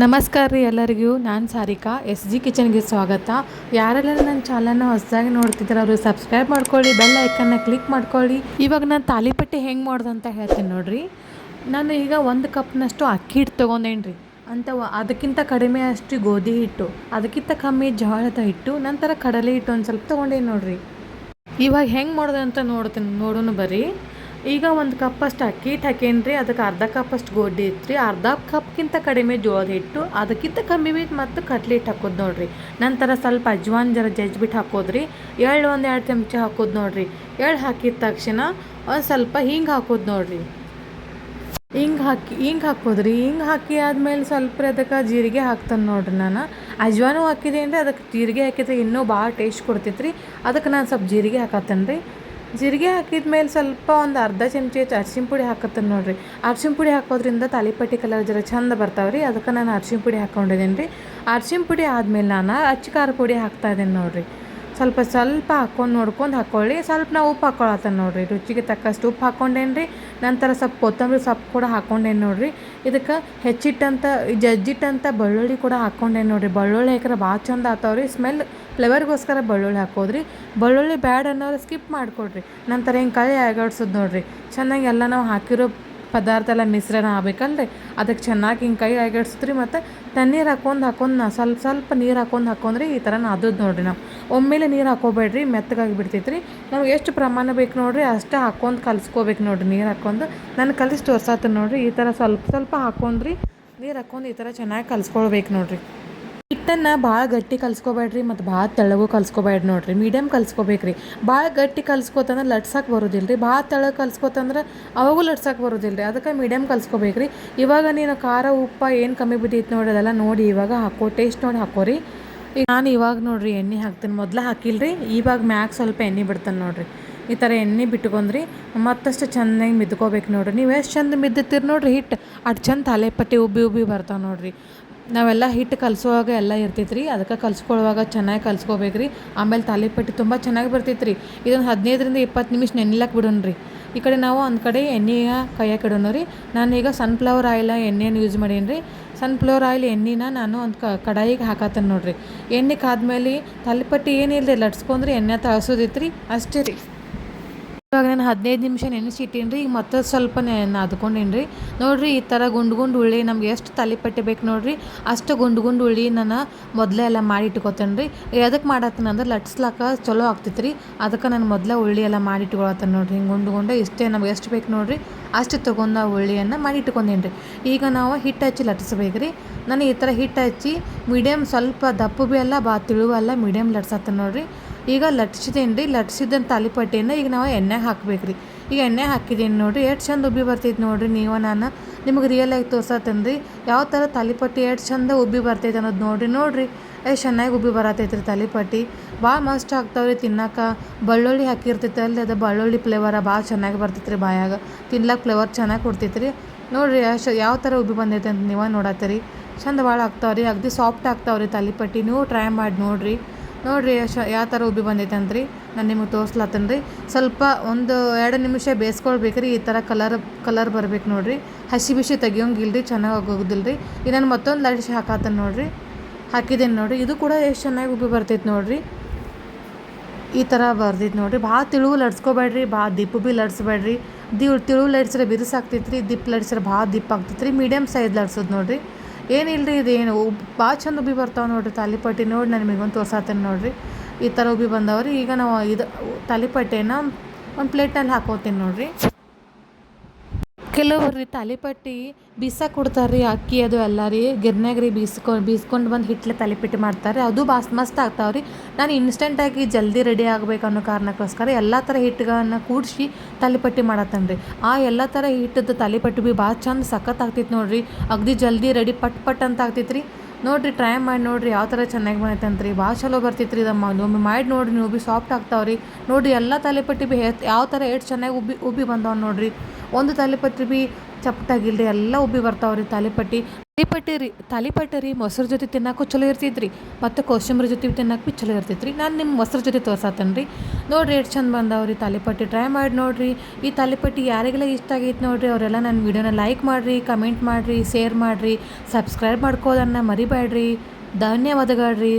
ನಮಸ್ಕಾರ ರೀ ಎಲ್ಲರಿಗೂ. ನಾನು ಸಾರಿಕಾ, SG ಕಿಚನ್ಗೆ ಸ್ವಾಗತ. ಯಾರೆಲ್ಲ ನನ್ನ ಚಾನಲ್ನ ಹೊಸದಾಗಿ ನೋಡ್ತಿದ್ದಾರೆ ಅವರು ಸಬ್ಸ್ಕ್ರೈಬ್ ಮಾಡ್ಕೊಳ್ಳಿ, ಬೆಲ್ ಐಕನ್ನ ಕ್ಲಿಕ್ ಮಾಡ್ಕೊಳ್ಳಿ. ಇವಾಗ ನಾನು ತಾಲಿಪಟ್ಟಿ ಹೆಂಗೆ ಮಾಡೋದು ಅಂತ ಹೇಳ್ತೀನಿ ನೋಡಿರಿ. ನಾನು ಈಗ 1 ಕಪ್ನಷ್ಟು ಅಕ್ಕಿ ಹಿಟ್ಟು ತೊಗೊಂಡೇನಿ ರೀ. ಅದಕ್ಕಿಂತ ಕಡಿಮೆ ಅಷ್ಟು ಗೋಧಿ ಹಿಟ್ಟು, ಅದಕ್ಕಿಂತ ಕಮ್ಮಿ ಜೋಳದ ಹಿಟ್ಟು, ನಂತರ ಕಡಲೆ ಹಿಟ್ಟು ಒಂದು ಸ್ವಲ್ಪ ತೊಗೊಂಡೇನಿ ನೋಡಿರಿ. ಇವಾಗ ಹೆಂಗೆ ಮಾಡೋದು ಅಂತ ನೋಡೋಣ ಬರ್ರಿ. ಈಗ 1 ಕಪ್ಪಷ್ಟು ಅಕ್ಕಿ ಹಿಟ್ಟು ಹಾಕೇನಿ ರೀ. ಅದಕ್ಕೆ ಅರ್ಧ ಕಪ್ಪಷ್ಟು ಗೋಧಿ ಹಿಟ್ಟು ರೀ, ಅರ್ಧ ಕಪ್ಗಿಂತ ಕಡಿಮೆ ಜೋಳದ ಹಿಟ್ಟು, ಅದಕ್ಕಿಂತ ಕಮ್ಮಿ ಬಿಟ್ಟು ಮತ್ತು ಕಡಲೆ ಹಿಟ್ಟು ಹಾಕೋದು ನೋಡಿರಿ. ನಂತರ ಸ್ವಲ್ಪ ಅಜ್ವಾನ್ ಜಜ್ಬಿಟ್ಟು ಹಾಕೋದ್ರಿ. ಎಳ್ಳು 1-2 ಚಮಚ ಹಾಕೋದು ನೋಡಿರಿ. ಎಳ್ಳು ಹಾಕಿದ ತಕ್ಷಣ ಒಂದು ಸ್ವಲ್ಪ ಹಿಂಗೆ ಹಾಕೋದು ನೋಡಿರಿ. ಹಿಂಗೆ ಹಾಕೋದ್ರಿ. ಹಿಂಗೆ ಹಾಕಿ ಆದಮೇಲೆ ಸ್ವಲ್ಪ ಅದಕ್ಕೆ ಜೀರಿಗೆ ಹಾಕ್ತಾನೆ ನೋಡಿರಿ. ನಾನು ಅಜ್ವಾನು ಹಾಕಿದ್ದೀನಿ ರೀ. ಅದಕ್ಕೆ ಜೀರಿಗೆ ಹಾಕಿದ್ರೆ ಇನ್ನೂ ಭಾಳ ಟೇಸ್ಟ್ ಕೊಡ್ತೈತೆ ರೀ. ಅದಕ್ಕೆ ನಾನು ಸ್ವಲ್ಪ ಜೀರಿಗೆ ಹಾಕತ್ತೇನೆ ರೀ. ಜೀರಿಗೆ ಹಾಕಿದ ಮೇಲೆ ಸ್ವಲ್ಪ ಒಂದು ಅರ್ಧ ಚಮಚ ಅರ್ಶಿಣ ಪುಡಿ ಹಾಕತ್ತೇನೆ ನೋಡಿರಿ. ಅರ್ಶಿಣ ಪುಡಿ ಹಾಕೋದ್ರಿಂದ ತಾಲಿಪಟ್ಟಿ ಕಲರ್ ಜರ ಚಂದ ಬರ್ತಾವೆ ರೀ. ಅದಕ್ಕೆ ನಾನು ಅರ್ಶಿಣ ಪುಡಿ ಹಾಕ್ಕೊಂಡಿದ್ದೀನಿ ರೀ. ಅರ್ಶಿಣ ಪುಡಿ ಆದಮೇಲೆ ನಾನು ಅಚ್ಚ ಖಾರ ಪುಡಿ ಹಾಕ್ತಾಯಿದ್ದೀನಿ ನೋಡಿರಿ. ಸ್ವಲ್ಪ ಹಾಕ್ಕೊಂಡು ನೋಡ್ಕೊಂಡು ಹಾಕ್ಕೊಳ್ಳಿ. ಸ್ವಲ್ಪ ನಾವು ಉಪ್ಪು ಹಾಕ್ಕೊಳತ್ತೇನೆ ನೋಡಿರಿ. ರುಚಿಗೆ ತಕ್ಕಷ್ಟು ಉಪ್ಪು ಹಾಕ್ಕೊಂಡೇನಿ ರೀ. ನಂತರ ಸ್ವಲ್ಪ ಕೊತ್ತಂಬರಿ ಸೊಪ್ಪು ಕೂಡ ಹಾಕ್ಕೊಂಡೇನಿ ನೋಡಿರಿ. ಇದಕ್ಕೆ ಜಜ್ಜಿಟ್ಟಂಥ ಬೆಳ್ಳುಳ್ಳಿ ಕೂಡ ಹಾಕ್ಕೊಂಡೇನಿ ನೋಡಿರಿ. ಬೆಳ್ಳುಳ್ಳಿ ಹಾಕಿದ್ರೆ ಭಾಳ ಚಂದ ಆಗ್ತಾವ್ರಿ. ಸ್ಮೆಲ್ ಫ್ಲೇವರ್ಗೋಸ್ಕರ ಬೆಳ್ಳುಳ್ಳಿ ಹಾಕೋದ್ರಿ. ಬೆಳ್ಳುಳ್ಳಿ ಬ್ಯಾಡ್ ಅನ್ನೋರು ಸ್ಕಿಪ್ ಮಾಡಿಕೊಡ್ರಿ. ನಂತರ ಹಿಂಗೆ ಕೈ ಆಗಾಡ್ಸೋದು ನೋಡಿರಿ. ಚೆನ್ನಾಗಿ ಎಲ್ಲ ನಾವು ಹಾಕಿರೋ ಪದಾರ್ಥ ಎಲ್ಲ ಮಿಶ್ರಣ ಆಗ್ಬೇಕಲ್ರಿ. ಅದಕ್ಕೆ ಚೆನ್ನಾಗಿ ಹಿಂಗೆ ಕೈ ಆಗಾಡ್ಸಿದ್ರಿ. ಮತ್ತು ತಣ್ಣೀರು ಹಾಕೊಂಡು ಸ್ವಲ್ಪ ನೀರು ಹಾಕೊಂಡ್ರಿ ಈ ಥರ ನಾದೋದು ನೋಡಿರಿ. ನಾವು ಒಮ್ಮೆಲೆ ನೀರು ಹಾಕೋಬೇಡ್ರಿ, ಮೆತ್ತಗಾಗಿ ಬಿಡ್ತೈತೆ ರೀ. ನಮ್ಗೆ ಎಷ್ಟು ಪ್ರಮಾಣ ಬೇಕು ನೋಡಿರಿ ಅಷ್ಟೇ ಹಾಕ್ಕೊಂಡು ಕಲಿಸ್ಕೋಬೇಕು ನೋಡಿರಿ. ನೀರು ಹಾಕ್ಕೊಂಡು ನಾನು ಕಲಿಸಿ ತೋರ್ಸಾತೀನಿ ನೋಡಿರಿ. ಈ ಥರ ಸ್ವಲ್ಪ ಹಾಕ್ಕೊಂಡ್ರಿ ನೀರು ಹಾಕ್ಕೊಂಡು ಈ ಥರ ಚೆನ್ನಾಗಿ ಕಲಿಸ್ಕೊಳ್ಬೇಕು ನೋಡಿರಿ. ಹಿಟ್ಟನ್ನು ಭಾಳ ಗಟ್ಟಿ ಕಲಿಸ್ಕೋಬೇಡ್ರಿ ಮತ್ತು ಭಾಳ ತೆಳ್ಳಗೂ ಕಲಿಸ್ಕೋಬೇಡ್ರಿ ನೋಡಿರಿ. ಮೀಡಿಯಮ್ ಕಲಿಸ್ಕೋಬೇಕ್ರಿ. ಭಾಳ ಗಟ್ಟಿ ಕಲಿಸ್ಕೋತಂದ್ರೆ ಲಟ್ಸಕ್ಕೆ ಬರೋದಿಲ್ಲ ರೀ. ಭಾಳ ತೆಳ್ಳಗೆ ಕಲಿಸ್ಕೋತಂದ್ರೆ ಅವಾಗೂ ಲಟ್ಸಕ್ಕೆ ಬರೋದಿಲ್ಲ ರೀ. ಅದಕ್ಕೆ ಮೀಡಿಯಮ್ ಕಲಿಸ್ಕೋಬೇಕ್ರಿ. ಇವಾಗ ನೀನು ಖಾರ ಉಪ್ಪು ಏನು ಕಮ್ಮಿ ಬಿದ್ದೈತೆ ನೋಡಿ ಅದೆಲ್ಲ ನೋಡಿ ಇವಾಗ ಟೇಸ್ಟ್ ನೋಡಿ ಹಾಕೋರಿ. ಈಗ ನಾನು ಇವಾಗ ನೋಡಿರಿ ಎಣ್ಣೆ ಹಾಕ್ತೀನಿ. ಮೊದಲು ಹಾಕಿಲ್ರಿ, ಇವಾಗ ಮ್ಯಾಗ ಸ್ವಲ್ಪ ಎಣ್ಣೆ ಬಿಡ್ತಾನೆ ನೋಡಿರಿ. ಈ ಥರ ಎಣ್ಣೆ ಬಿಟ್ಕೊಂಡ್ರಿ ಮತ್ತಷ್ಟು ಚೆನ್ನಾಗಿ ಮಿದ್ಕೋಬೇಕು ನೋಡಿರಿ. ನೀವು ಎಷ್ಟು ಚಂದ ಮಿದ್ದಿರ್ತೀರಿ ನೋಡಿರಿ ಹಿಟ್ಟು ಅಷ್ಟು ಚಂದ ತಾಲಿಪಟ್ಟಿ ಉಬ್ಬಿ ಬರ್ತಾವೆ ನೋಡಿರಿ. ನಾವೆಲ್ಲ ಹಿಟ್ಟು ಕಲಿಸುವಾಗ ಎಲ್ಲ ಇರ್ತೈತೆ ರೀ. ಅದಕ್ಕೆ ಕಲಿಸ್ಕೊಳ್ಳುವಾಗ ಚೆನ್ನಾಗಿ ಕಲಿಸ್ಕೋಬೇಕು ರೀ. ಆಮೇಲೆ ತಾಲಿಪಟ್ಟಿ ತುಂಬ ಚೆನ್ನಾಗಿ ಬರ್ತೈತೆ ರೀ. ಇದೊಂದು 15-20 ನಿಮಿಷ ನೆನೆಲಕ್ಕೆ ಬಿಡೋಣ ರೀ. ಈ ಕಡೆ ನಾವು ಒಂದು ಕಡೆ ಎಣ್ಣೆಯ ಕೈಯಾಕೆ ಇಡೋಣ ರೀ. ನಾನೀಗ ಸನ್ಫ್ಲವರ್ ಆಯಿಲ್ ಎಣ್ಣೆಯನ್ನು ಯೂಸ್ ಮಾಡೀನಿ ರೀ. ಸನ್ಫ್ಲವರ್ ಆಯಿಲ್ ಎಣ್ಣೆನ ನಾನು ಒಂದು ಕಡಾಯಿಗೆ ಹಾಕತ್ತೇನೆ ನೋಡಿರಿ. ಎಣ್ಣೆ ಕಾದ್ಮೇಲೆ ತಾಲಿಪಟ್ಟಿ ಏನಿಲ್ಲ ರೀ, ಲಟ್ಸ್ಕೊಂಡ್ರಿ ಎಣ್ಣೆ ತಳ್ಸೋದೈತೆ ರೀ, ಅಷ್ಟೇ ರೀ. ಇವಾಗ ನಾನು 15 ನಿಮಿಷ ನೆನೆಸಿಟ್ಟೀನಿ ರೀ. ಈಗ ಮತ್ತೆ ಸ್ವಲ್ಪ ನಾದ್ಕೊಂಡೀನಿ ರೀ. ನೋಡಿರಿ ಈ ಥರ ಗುಂಡು ಉಳ್ಳಿ ನಮ್ಗೆ ಎಷ್ಟು ತಾಲಿಪಟ್ಟಿ ಬೇಕು ನೋಡಿರಿ ಅಷ್ಟು ಗುಂಡು ಉಳ್ಳಿ ನಾನು ಮೊದಲೇ ಎಲ್ಲ ಮಾಡಿ ಇಟ್ಕೊತೇನೆ ರೀ. ಎದಕ್ಕೆ ಮಾಡತ್ತೀನಿ ಅಂದ್ರೆ ಲಟ್ಸ್ಲಾಕ ಚಲೋ ಆಗ್ತೈತೆ ರೀ. ಅದಕ್ಕೆ ನಾನು ಮೊದಲೇ ಉಳ್ಳಿ ಎಲ್ಲ ಮಾಡಿ ಇಟ್ಕೊಳತ್ತೇನೆ ನೋಡಿರಿ. ಹಿಂಗೆ ಗುಂಡು ಇಷ್ಟೇ ನಮ್ಗೆ ಎಷ್ಟು ಬೇಕು ನೋಡಿರಿ ಅಷ್ಟು ತೊಗೊಂಡು ಆ ಉಳ್ಳಿಯನ್ನು ಮಾಡಿ ಇಟ್ಕೊಂಡೀನಿ ರೀ. ಈಗ ನಾವು ಹಿಟ್ಟು ಹಚ್ಚಿ ಲಟ್ಸ್ಬೇಕು ರೀ. ನಾನು ಈ ಥರ ಹಿಟ್ಟು ಹಚ್ಚಿ ಮೀಡಿಯಮ್ ಸ್ವಲ್ಪ ದಪ್ಪು ಭೀ ಅಲ್ಲ ತಿಳುವಲ್ಲ ಮೀಡಿಯಮ್ ಲಟ್ಸತ್ತೇನೆ ನೋಡಿರಿ. ಈಗ ಲಟ್ಸಿದ್ದೀನಿ ರೀ. ಲಟ್ಸಿದ್ದಂಥ ತಾಲಿಪಟ್ಟಿಯನ್ನು ಈಗ ನಾವು ಎಣ್ಣೆಗೆ ಹಾಕ್ಬೇಕು ರೀ. ಈಗ ಎಣ್ಣೆ ಹಾಕಿದ್ದೀನಿ ನೋಡಿರಿ. ಎಷ್ಟು ಚಂದ ಉಬ್ಬಿ ಬರ್ತೈತೆ ನೋಡಿರಿ. ನಾನು ನಿಮಗೆ ರಿಯಲಾಗಿ ತೋರ್ಸತ್ತೇನೆ ರೀ ಯಾವ ಥರ ತಾಲಿಪಟ್ಟಿ ಎಷ್ಟು ಚಂದ ಉಬ್ಬಿ ಬರ್ತೈತೆ ಅನ್ನೋದು ನೋಡಿರಿ ಎಷ್ಟು ಚೆನ್ನಾಗಿ ಉಬ್ಬಿ ಬರತೈತೆ ರೀ ತಾಲಿಪಟ್ಟಿ. ಭಾಳ ಮಸ್ತ್ ಆಗ್ತಾವೆ ರೀ ತಿನ್ನಕ್ಕೆ. ಬೆಳ್ಳುಳ್ಳಿ ಹಾಕಿರ್ತೈತೆ ಅಲ್ಲಿ, ಅದು ಬೆಳ್ಳುಳ್ಳಿ ಫ್ಲೇವರ ಭಾಳ ಚೆನ್ನಾಗಿ ಬರ್ತೈತೆ ರೀ. ಬಾಯಾಗ ತಿನ್ಲಕ್ಕೆ ಫ್ಲೇವರ್ ಚೆನ್ನಾಗಿ ಕೊಡ್ತೈತೆ ರೀ. ನೋಡಿರಿ ಯಾವ ಥರ ಉಬ್ಬಿ ಬಂದೈತೆ ಅಂತ ನೀವು ನೋಡತ್ತೀರಿ. ಚಂದ ಭಾಳ ಆಗ್ತಾವೆ ರೀ. ಅಗದಿ ಸಾಫ್ಟ್ ಆಗ್ತಾವೆ ರೀ ತಾಲಿಪಟ್ಟಿ. ನೀವು ಟ್ರೈ ಮಾಡಿ ನೋಡಿರಿ ಯಾವ ಥರ ಉಬ್ಬಿ ಬಂದೈತೆ ಅಂದ್ರಿ. ನಾನು ನಿಮಗೆ ತೋರಿಸ್ಲತ್ತೇನೆ ರೀ. ಸ್ವಲ್ಪ 1-2 ನಿಮಿಷ ಬೇಯಿಸ್ಕೊಳ್ಬೇಕು ರೀ. ಈ ಥರ ಕಲರ್ ಬರ್ಬೇಕು ನೋಡಿರಿ. ಹಸಿ ಬಿಸಿ ತೆಗಿಯೋಂಗಿಲ್ಲ ರೀ, ಚೆನ್ನಾಗಿ ಆಗೋದಿಲ್ಲ ರೀ. ಈಗ ನಾನು ಮತ್ತೊಂದು ಲಟ್ಸಿ ಹಾಕತ್ತೇನೆ ನೋಡಿರಿ. ಹಾಕಿದ್ದೇನೆ ನೋಡಿರಿ. ಇದು ಕೂಡ ಎಷ್ಟು ಚೆನ್ನಾಗಿ ಉಬ್ಬಿ ಬರ್ತೈತೆ ನೋಡಿರಿ. ಈ ಥರ ಬರ್ದೈತೆ ನೋಡಿರಿ. ಭಾಳ ತಿಳುವು ಲಟ್ಸ್ಕೊಬೇಡ್ರಿ, ಭಾಳ ದಿಪ್ಪು ಭೀ ಲಟ್ಸ್ಬೇಡ್ರಿ. ತಿಳುವು ಲಟ್ಸ್ರೆ ಬಿರುಸಾಗ್ತೈತೆ ರೀ. ದಿಪ್ಪು ಲಟ್ಸ್ರೆ ಭಾಳ ದಿಪ್ಪ ಆಗ್ತೈತೆ ರೀ. ಮೀಡಿಯಮ್ ಸೈಜ್ ಲಟ್ಸೋದು ನೋಡಿರಿ. ಏನಿಲ್ಲ ರೀ, ಇದೇನು ಭಾಳ ಚಂದ ಉಬ್ಬಿ ಬರ್ತಾವೆ ನೋಡಿರಿ ತಾಲಿಪಟ್ಟಿ. ನೋಡಿ ನಾನು ನಿಮಗೊಂದು ತೋರ್ಸಾತೇನೆ ನೋಡಿರಿ. ಈ ಥರ ಉಬ್ಬಿ ಬಂದವ್ರಿ. ಈಗ ನಾವು ಇದು ತಾಲಿಪಟ್ಟಿಯನ್ನು ಒಂದು ಪ್ಲೇಟಲ್ಲಿ ಹಾಕೋತೀನಿ ನೋಡಿರಿ. ಕೆಲವ್ರು ರೀ ತಾಲಿಪಟ್ಟಿ ಬೀಸಕ್ಕೆ ಕೊಡ್ತಾರೆ ರೀ. ಅಕ್ಕಿ ಅದು ಎಲ್ಲ ರೀ ಗಿರ್ನ್ಯಾಗ ರೀ ಬೀಸ್ಕೊಂಡು ಬಂದು ಹಿಟ್ಲೆ ತಾಲಿಪಟ್ಟಿ ಮಾಡ್ತಾರೆ. ಅದು ಮಸ್ತ್ ಆಗ್ತಾವೆ ರೀ. ನಾನು ಇನ್ಸ್ಟೆಂಟಾಗಿ ಜಲ್ದಿ ರೆಡಿ ಆಗಬೇಕು ಅನ್ನೋ ಕಾರಣಕ್ಕೋಸ್ಕರ ಎಲ್ಲ ಥರ ಹಿಟ್ಟುಗಳನ್ನು ಕೂಡಿಸಿ ತಾಲಿಪಟ್ಟಿ ಮಾಡತ್ತೇನೆ ರೀ. ಆ ಎಲ್ಲ ಥರ ಹಿಟ್ಟದ್ದು ತಾಲಿಪಟ್ಟಿ ಭೀ ಭಾಳ ಚಂದ ಸಖತ್ ಆಗ್ತೈತೆ ನೋಡಿರಿ. ಅಗದಿ ಜಲ್ದಿ ರೆಡಿ ಪಟ್ ಅಂತ ಆಗ್ತೈತೆ ರೀ. ನೋಡಿರಿ ಟ್ರೈ ಮಾಡಿ ನೋಡಿರಿ ಯಾವ ಥರ ಚೆನ್ನಾಗಿ ಬಂದೈತೆ ಅಂತ ರೀ. ಭಾಳ ಚಲೋ ಬರ್ತೈತೆ ರೀ. ಒಮ್ಮೆ ಮಾಡಿ ನೋಡಿರಿ, ನೀವು ಭೀ ಸಾಫ್ಟ್ ಆಗ್ತಾವೆ ರೀ. ನೋಡಿರಿ ಎಲ್ಲ ತಾಲಿಪಟ್ಟಿ ಭೀ ಯಾವ ಥರ ಎಷ್ಟು ಚೆನ್ನಾಗಿ ಉಬ್ಬಿ ಬಂದವ ನೋಡಿರಿ. ಒಂದು ತಾಲಿಪಟ್ಟಿ ಭೀ ಚಪ್ಪಟಾಗಿಲ್ರಿ ಎಲ್ಲ ಉಬ್ಬಿ ಬರ್ತಾವ್ರಿ ತಾಲಿಪಟ್ಟಿ ರೀ ಮೊಸರು ಜೊತೆ ತಿನ್ನಕ್ಕೂ ಚಲೋ ಇರ್ತೈತ್ರಿ ಮತ್ತು ಕೋಸಂಬರಿ ಜೊತೆ ತಿನ್ನಕ್ಕೆ ಭೀ ಚಲೋ ಇರ್ತೈತ್ರಿ. ನಾನು ನಿಮ್ಮ ಮೊಸರು ಜೊತೆ ತೋರ್ಸತ್ತೇನೆ ರೀ. ನೋಡಿರಿ ಎಷ್ಟು ಚಂದ ಬಂದಾವ್ರಿ ತಾಲಿಪಟ್ಟಿ. ಟ್ರೈ ಮಾಡಿ ನೋಡಿರಿ. ಈ ತಾಲಿಪಟ್ಟಿ ಯಾರಿಗೆಲ್ಲ ಇಷ್ಟ ಆಗೈತೆ ನೋಡಿರಿ ಅವರೆಲ್ಲ ನನ್ನ ವಿಡಿಯೋನ ಲೈಕ್ ಮಾಡಿರಿ, ಕಮೆಂಟ್ ಮಾಡಿರಿ, ಶೇರ್ ಮಾಡಿರಿ, ಸಬ್ಸ್ಕ್ರೈಬ್ ಮಾಡ್ಕೋದನ್ನು ಮರಿಬೇಡ್ರಿ. ಧನ್ಯವಾದಗಳು ರೀ.